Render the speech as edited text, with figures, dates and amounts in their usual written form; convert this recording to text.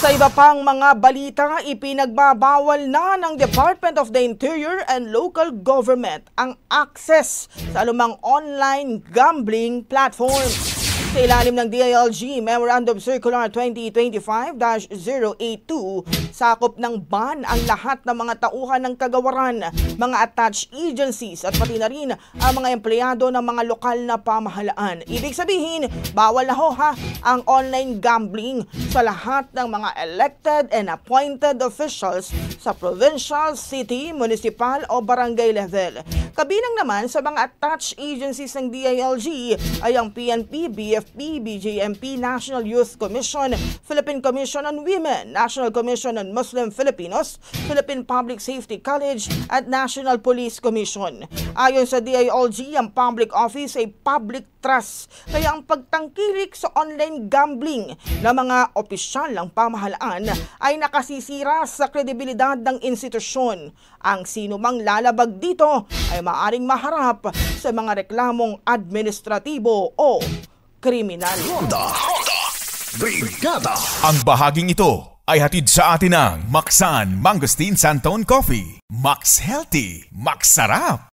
Sa iba pang mga balita, ipinagbabawal na ng Department of the Interior and Local Government ang access sa anumang online gambling platform. Sa ilalim ng DILG Memorandum Circular 2025-082, sakop ng ban ang lahat ng mga tauhan ng kagawaran, mga attached agencies at pati na rin ang mga empleyado ng mga lokal na pamahalaan. Ibig sabihin, bawal na ang online gambling sa lahat ng mga elected and appointed officials sa provincial, city, municipal o barangay level. Kabilang naman sa mga attached agencies ng DILG ay ang PNP, BFP, BJMP, National Youth Commission, Philippine Commission on Women, National Commission on Muslim Filipinos, Philippine Public Safety College at National Police Commission. Ayon sa DILG, ang public office ay public trust, kaya ang pagtangkilik sa online gambling ng mga opisyal ng pamahalaan ay nakasisira sa kredibilidad ng institusyon. Ang sino mang lalabag dito ay maaring maharap sa mga reklamong administratibo o kriminal. Brigada. Ang bahaging ito ay hatid sa atin ng Maxan Mangosteen Santon Coffee. Max Healthy, Max Sarap.